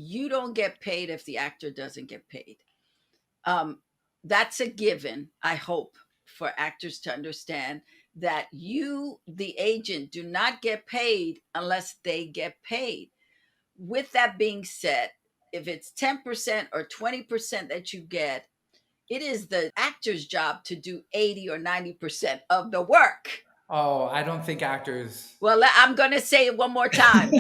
you don't get paid if the actor doesn't get paid. Um, that's a given, I hope, for actors to understand that you, the agent, do not get paid unless they get paid. With that being said, if it's 10% or 20% that you get, it is the actor's job to do 80 or 90% of the work. Oh, I don't think actors. Well, I'm going to say it one more time.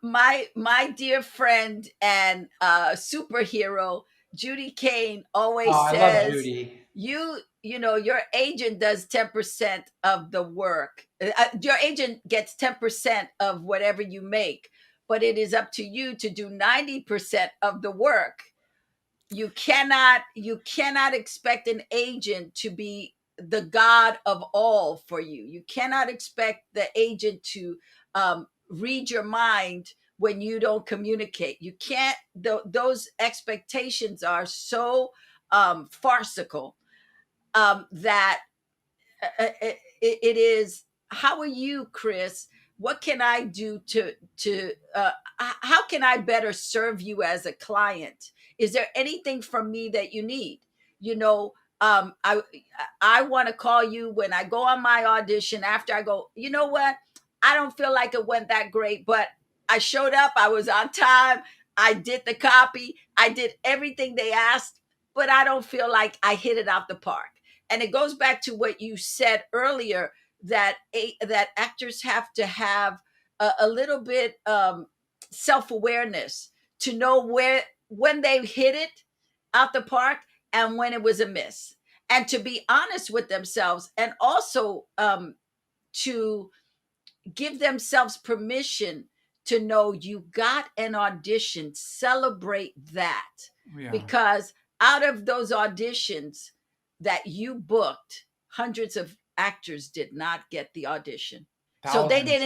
My dear friend and superhero Judy Kane Oh, always I love says, Judy. you know, your agent does 10% of the work. Your agent gets 10% of whatever you make, but it is up to you to do 90% of the work. You cannot expect an agent to be the god of all for you. You cannot expect the agent to read your mind when you don't communicate. You can't. Those expectations are so farcical, that it is. How are you, Chris? What can I do to how can I better serve you as a client? Is there anything from me that you need? You know, I want to call you when I go on my audition. After I go, you know what, I don't feel like it went that great, but I showed up, I was on time, I did the copy, I did everything they asked, but I don't feel like I hit it out the park. And it goes back to what you said earlier, that that actors have to have a little bit self-awareness to know where, when they hit it out the park and when it was a miss, and to be honest with themselves, and also to give themselves permission to know you got an audition, celebrate that. Yeah. Because out of those auditions that you booked, hundreds of actors did not get the audition. So Thousands sometimes. they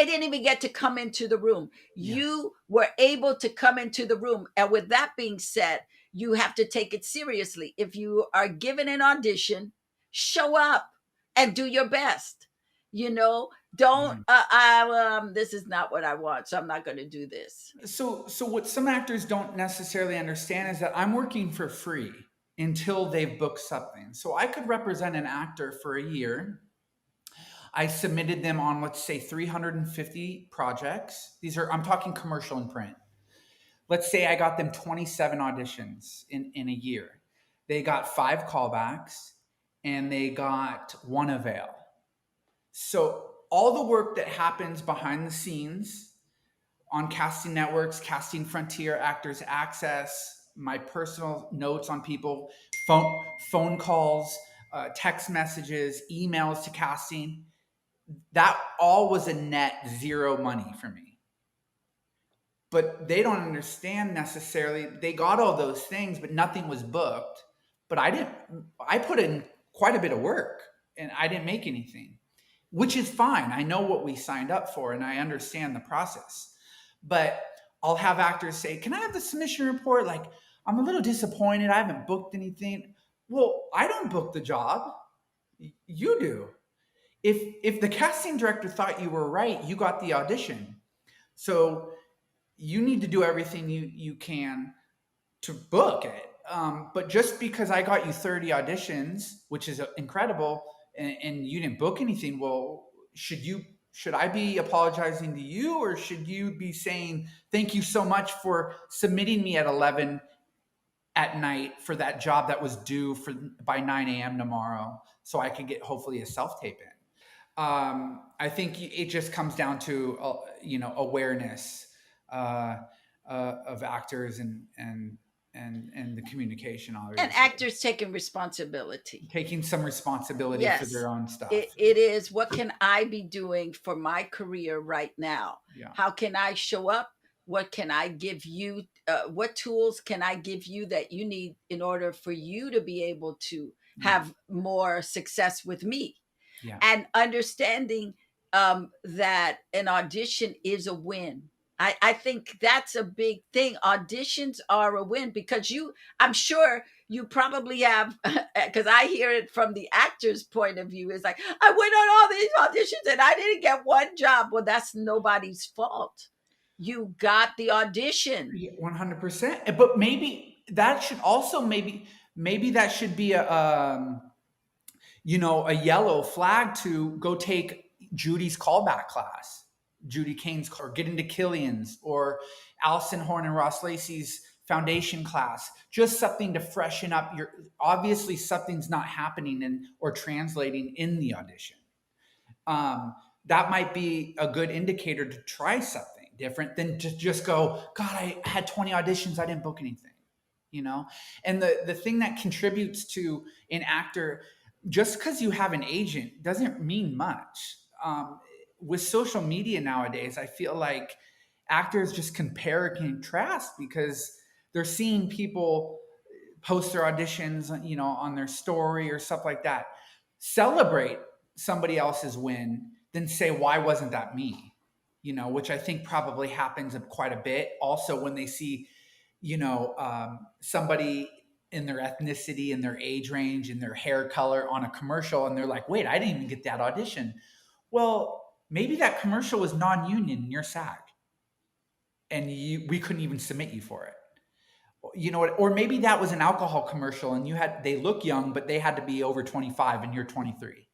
didn't even get to come into the room. Yeah. You were able to come into the room. And with that being said, you have to take it seriously. If you are given an audition, show up and do your best. You know, don't Mhm. this is not what I want, so I'm not going to do this. So what some actors don't necessarily understand is that I'm working for free until they've booked something. So I could represent an actor for a year. I submitted them on, let's say, 350 projects. I'm talking commercial and print. Let's say I got them 27 auditions in a year. They got 5 callbacks and they got 1 avail. So all the work that happens behind the scenes on Casting Networks, Casting Frontier, Actors Access, my personal notes on people, phone calls, text messages, emails to casting, that all was a net zero money for me. But they don't understand necessarily. They got all those things, but nothing was booked. But I put in quite a bit of work and I didn't make anything, which is fine. I know what we signed up for and I understand the process. But I'll have actors say, "Can I have the submission report? Like, I'm a little disappointed. I haven't booked anything." Well, I don't book the job. You do. If the casting director thought you were right, you got the audition. So you need to do everything you can to book it. But just because I got you 30 auditions, which is incredible, and you didn't book anything, well, should I be apologizing to you, or should you be saying thank you so much for submitting me at 11 at night for that job that was due by 9 a.m. tomorrow, so I could get hopefully a self tape in. I think it just comes down to awareness of actors and the communication, And obviously actors taking responsibility. taking some responsibility for Yes, their own stuff. it is. What can I be doing for my career right now? Yeah. How can I show up? What can I give you? What tools can I give you that you need in order for you to be able to Yeah. have more success with me? Yeah. And understanding that an audition is a win. I think that's a big thing. Auditions are a win because I'm sure you probably have, because I hear it from the actor's point of view. It's like, I went on all these auditions and I didn't get one job. Well, that's nobody's fault. You got the audition. 100%. But maybe that should also maybe that should be a a yellow flag to go take Judy's callback class, Judy Kane's, or get into Killian's, or Allison Horn and Ross Lacey's foundation class. Just something to freshen up your. Obviously, something's not happening or translating in the audition. Um, that might be a good indicator to try something different than to just go, God, I had 20 auditions, I didn't book anything, you know? And the thing that contributes to an actor, just because you have an agent doesn't mean much. With social media nowadays, I feel like actors just compare and contrast because they're seeing people post their auditions, on their story or stuff like that. Celebrate somebody else's win, then say, why wasn't that me? Which I think probably happens quite a bit. Also, when they see, somebody in their ethnicity and their age range and their hair color on a commercial, and they're like, wait, I didn't even get that audition. Well, maybe that commercial was non-union and you're SAG, and we couldn't even submit you for it. Or maybe that was an alcohol commercial and they look young, but they had to be over 25 and you're 23.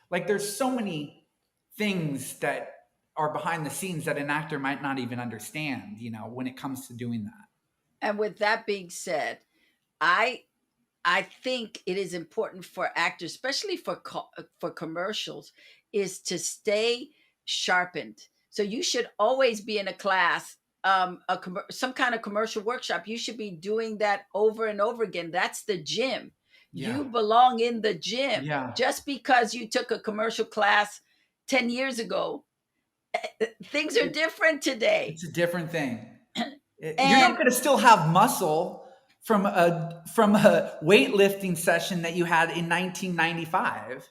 Like, there's so many things that are behind the scenes that an actor might not even understand, when it comes to doing that. And with that being said, I I think it is important for actors, especially for commercials, is to stay sharpened. So you should always be in a class, some kind of commercial workshop. You should be doing that over and over again. That's the gym. Yeah. You belong in the gym. Yeah. Just because you took a commercial class 10 years ago, things are It, different today. it's a different thing. You're not And going to still have muscle from a weightlifting session that you had in 1995.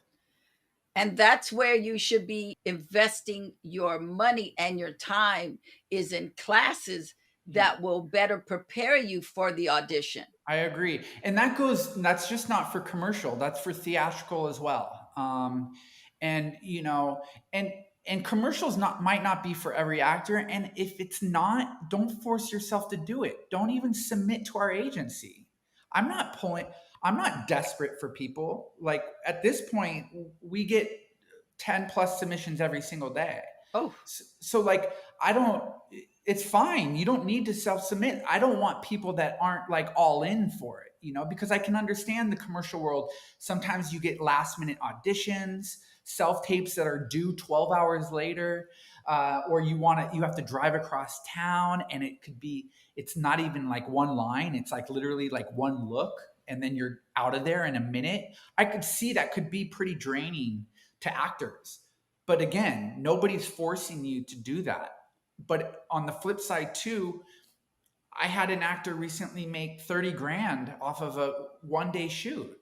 and that's where you should be investing your money and your time, is in classes Yeah. that will better prepare you for the audition. I agree. And that's just not for commercial, that's for theatrical as well. And, and, and commercials might not be for every actor. And if it's not, don't force yourself to do it. Don't even submit to our agency. I'm not pulling, I'm not desperate for people. Like, at this point, we get 10 plus submissions every single day. Oh, So, like, I don't, it's fine. You don't need to self submit. I don't want people that aren't like all in for it, because I can understand the commercial world. Sometimes you get last minute auditions, self tapes that are due 12 hours later, or you have to drive across town, and it's not even like one line. It's like literally like one look, and then you're out of there in a minute. I could see that could be pretty draining to actors. But again, nobody's forcing you to do that. But on the flip side too, I had an actor recently make 30 grand off of a 1 day shoot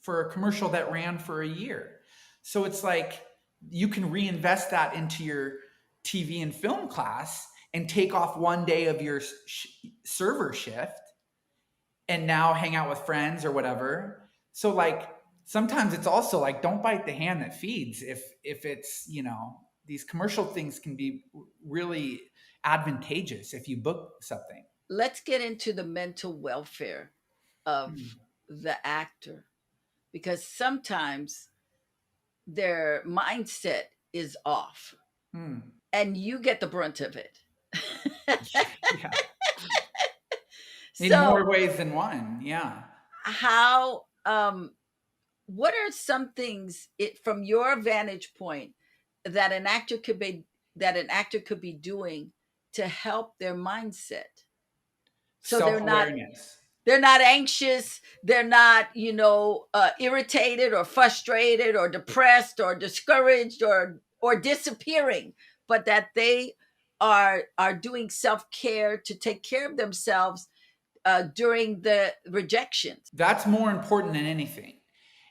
for a commercial that ran for a year. So it's like, you can reinvest that into your TV and film class and take off 1 day of your server shift and now hang out with friends or whatever. So, like, sometimes it's also like, don't bite the hand that feeds. If it's, these commercial things can be really advantageous if you book something. let's get into the mental welfare of Hmm. the actor, because sometimes their mindset is off Hmm. and you get the brunt of it. Yeah. In So, more ways than one. Yeah. how what are some things, from your vantage point, that an actor could be doing to help their mindset, so Self awareness. they're not anxious, they're not, irritated or frustrated or depressed or discouraged or disappearing, but that they are doing self-care to take care of themselves during the rejections. That's more important than anything.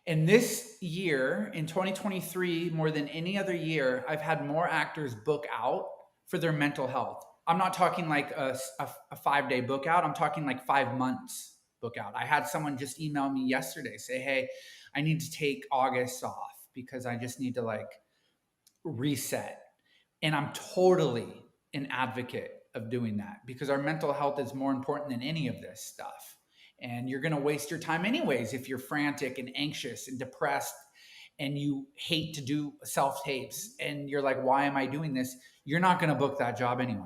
And this year, in 2023, more than any other year, I've had more actors book out for their mental health. I'm not talking like a 5 day book out. I'm talking like 5 months book out. I had someone just email me yesterday, say, hey, I need to take August off because I just need to like reset. And I'm totally an advocate of doing that, because our mental health is more important than any of this stuff. And you're going to waste your time anyways if you're frantic and anxious and depressed and you hate to do self tapes and you're like, why am I doing this? You're not going to book that job anyway.